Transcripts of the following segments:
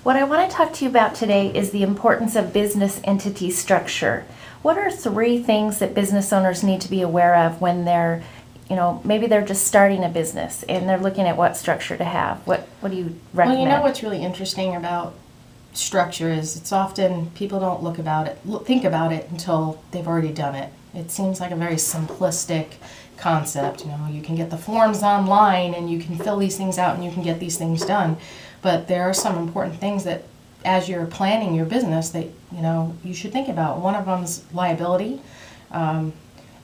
What I want to talk to you about today is the importance of business entity structure. What are 3 things that business owners need to be aware of when they're, maybe they're just starting a business and they're looking at what structure to have? What do you recommend? Well, what's really interesting about structure is it's often people don't think about it until they've already done it. It seems like a very simplistic concept. You can get the forms online and you can fill these things out and you can get these things done. But there are some important things that as you're planning your business that you should think about. One of them is liability and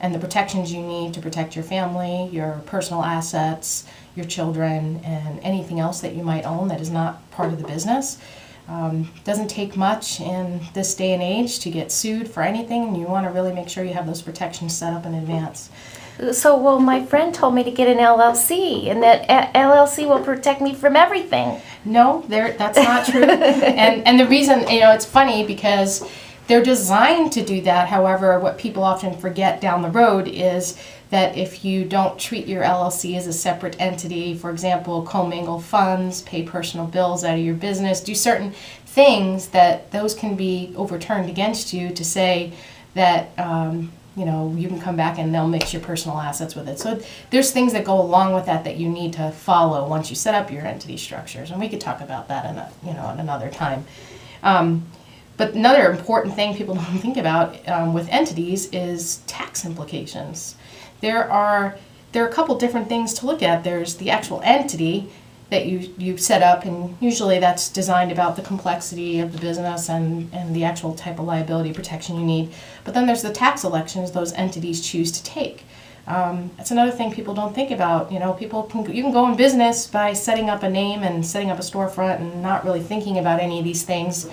the protections you need to protect your family, your personal assets, your children, and anything else that you might own that is not part of the business. Doesn't take much in this day and age to get sued for anything, and you want to really make sure you have those protections set up in advance. So, my friend told me to get an LLC, and that LLC will protect me from everything. No, that's not true. and the reason, it's funny because they're designed to do that. However, what people often forget down the road is that if you don't treat your LLC as a separate entity, for example, commingle funds, pay personal bills out of your business, do certain things, that those can be overturned against you to say that you can come back and they'll mix your personal assets with it. So there's things that go along with that you need to follow once you set up your entity structures, and we could talk about that in another time. But another important thing people don't think about with entities is tax implications. There are a couple different things to look at. There's the actual entity that you set up, and usually that's designed about the complexity of the business and the actual type of liability protection you need. But then there's the tax elections those entities choose to take. That's another thing people don't think about. You can go in business by setting up a name and setting up a storefront and not really thinking about any of these things.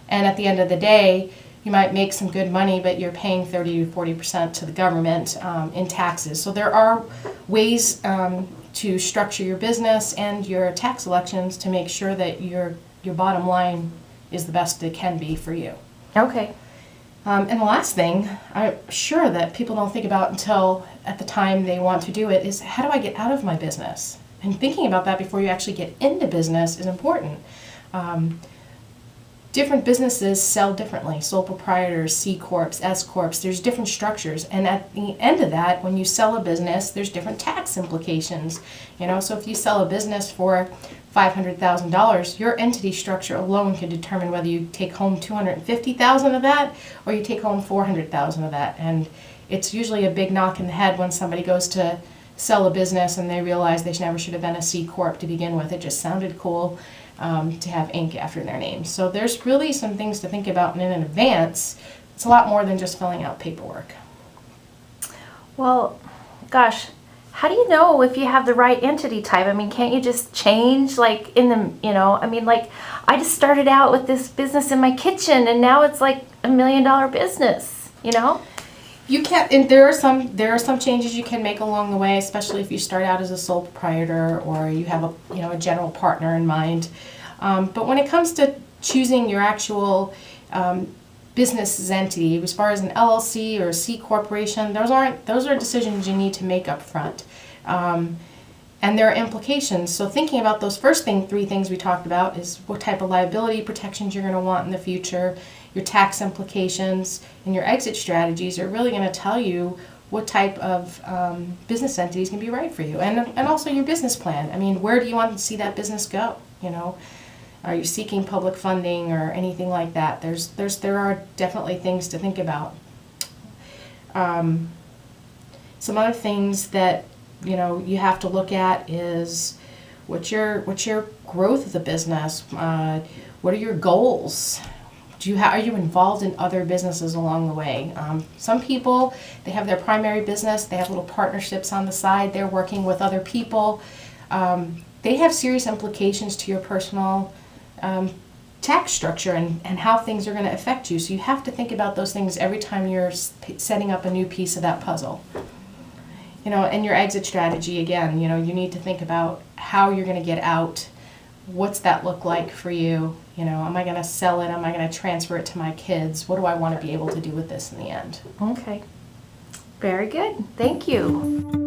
And at the end of the day, you might make some good money, but you're paying 30 to 40% to the government in taxes. So there are ways to structure your business and your tax elections to make sure that your bottom line is the best it can be for you. Okay. And the last thing, I'm sure that people don't think about until at the time they want to do it, is how do I get out of my business? And thinking about that before you actually get into business is important. Different businesses sell differently. Sole proprietors, C Corps, S Corps, there's different structures. And at the end of that, when you sell a business, there's different tax implications. So if you sell a business for $500,000, your entity structure alone can determine whether you take home $250,000 of that or you take home $400,000 of that. And it's usually a big knock in the head when somebody goes to sell a business and they realize they never should have been a C Corp to begin with. It just sounded cool. To have Inc. after their name. So there's really some things to think about in advance. It's a lot more than just filling out paperwork. Well, gosh, how do you know if you have the right entity type? I mean, can't you just change I just started out with this business in my kitchen and now it's like $1 million business, You can't, and there are some changes you can make along the way, especially if you start out as a sole proprietor or you have a general partner in mind. But when it comes to choosing your actual business entity, as far as an LLC or a C corporation, those are decisions you need to make up front. And there are implications. So thinking about those first 3 things we talked about is what type of liability protections you're going to want in the future, your tax implications, and your exit strategies are really going to tell you what type of business entities can be right for you, and also your business plan. I mean, where do you want to see that business go? Are you seeking public funding or anything like that? There are definitely things to think about. Some other things that you have to look at is what's your growth of the business? What are your goals? Are you involved in other businesses along the way? Some people, they have their primary business, they have little partnerships on the side, they're working with other people. They have serious implications to your personal tax structure and how things are going to affect you. So you have to think about those things every time you're setting up a new piece of that puzzle. And your exit strategy, again, you need to think about how you're going to get out. What's that look like for you? Am I going to sell it? Am I going to transfer it to my kids? What do I want to be able to do with this in the end? Okay. Very good. Thank you.